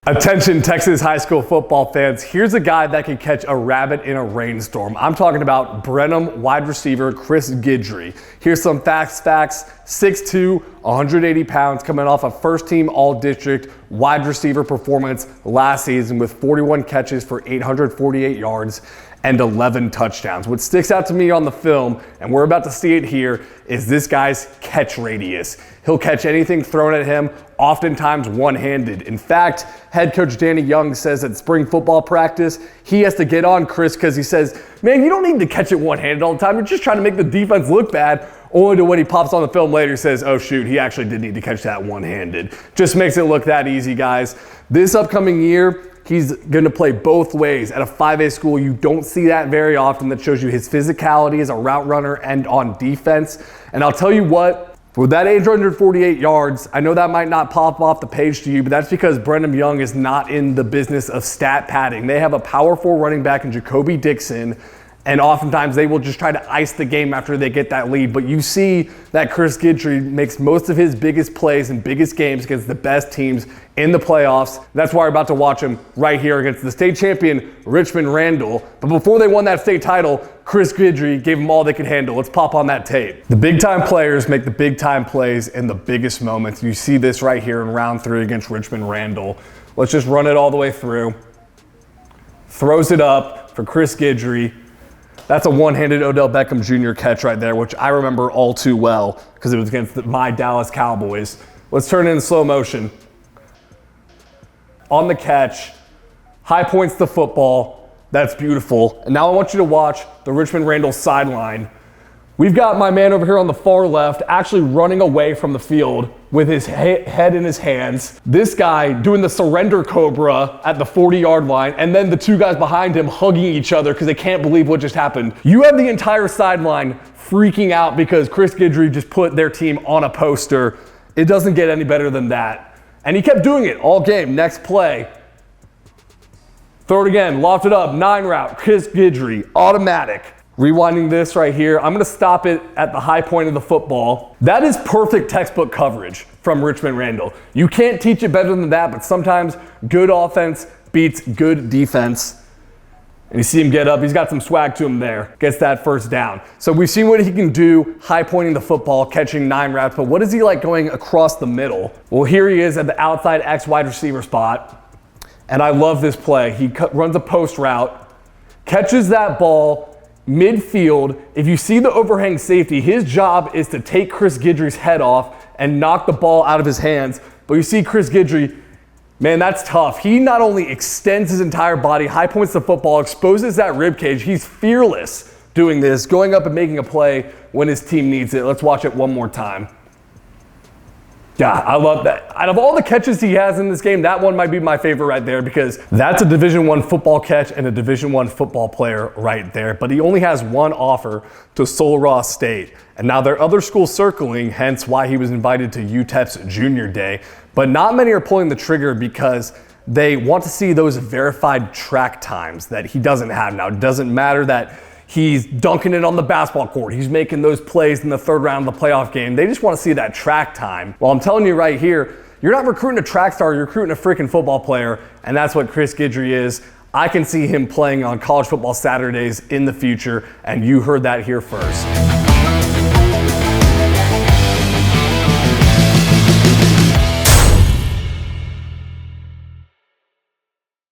Attention Texas high school football fans, here's a guy that can catch a rabbit in a rainstorm. I'm talking about Brenham wide receiver Chris Guidry. Here's some facts. 6'2", 180 pounds, coming off a first team all-district wide receiver performance last season with 41 catches for 848 yards and 11 touchdowns. What sticks out to me on the film, and we're about to see it here, is this guy's catch radius. He'll catch anything thrown at him, oftentimes one-handed. In fact, head coach Danny Young says at spring football practice, he has to get on Chris because he says, man, you don't need to catch it one-handed all the time. You're just trying to make the defense look bad. Only to when he pops on the film later, he says, oh shoot, he actually did need to catch that one-handed. Just makes it look that easy, guys. This upcoming year, he's going to play both ways. At a 5A school, you don't see that very often. That shows you his physicality as a route runner and on defense. And I'll tell you what, with that 848 yards, I know that might not pop off the page to you, but that's because Brenham Young is not in the business of stat padding. They have a powerful running back in Jacoby Dixon, and oftentimes they will just try to ice the game after they get that lead. But you see that Chris Guidry makes most of his biggest plays and biggest games against the best teams in the playoffs. That's why we're about to watch him right here against the state champion Richmond Randall. But before they won that state title, Chris Guidry gave them all they could handle. Let's pop on that tape. The big time players make the big time plays in the biggest moments. You see this right here in round 3 against Richmond Randall. Let's just run it all the way through. Throws it up for Chris Guidry. That's a one-handed Odell Beckham Jr. catch right there, which I remember all too well because it was against my Dallas Cowboys. Let's turn it in slow motion. On the catch, high points the football. That's beautiful. And now I want you to watch the Richmond Randall sideline. We've got my man over here on the far left actually running away from the field with his head in his hands. This guy doing the surrender cobra at the 40-yard line, and then the two guys behind him hugging each other because they can't believe what just happened. You have the entire sideline freaking out because Chris Guidry just put their team on a poster. It doesn't get any better than that. And he kept doing it all game. Next play. Throw it again, loft it up, 9 route, Chris Guidry, automatic. Rewinding this right here, I'm gonna stop it at the high point of the football. That is perfect textbook coverage from Richmond Randall. You can't teach it better than that, but sometimes good offense beats good defense. And you see him get up, he's got some swag to him there, gets that first down. So we've seen what he can do, high pointing the football, catching 9 routes, but what is he like going across the middle? Well, here he is at the outside X wide receiver spot, and I love this play. He runs a post route, catches that ball, midfield. If you see the overhang safety, his job is to take Chris Guidry's head off and knock the ball out of his hands. But you see Chris Guidry, man, that's tough. He not only extends his entire body, high points the football, exposes that rib cage. He's fearless doing this, going up and making a play when his team needs it. Let's watch it one more time. Yeah, I love that. Out of all the catches he has in this game, that one might be my favorite right there because that's a Division I football catch and a Division I football player right there. But he only has one offer to Sul Ross State. And now there are other schools circling, hence why he was invited to UTEP's Junior Day. But not many are pulling the trigger because they want to see those verified track times that he doesn't have now. It doesn't matter that he's dunking it on the basketball court. He's making those plays in the 3rd round of the playoff game. They just want to see that track time. Well, I'm telling you right here, you're not recruiting a track star, you're recruiting a freaking football player, and that's what Chris Guidry is. I can see him playing on college football Saturdays in the future, and you heard that here first.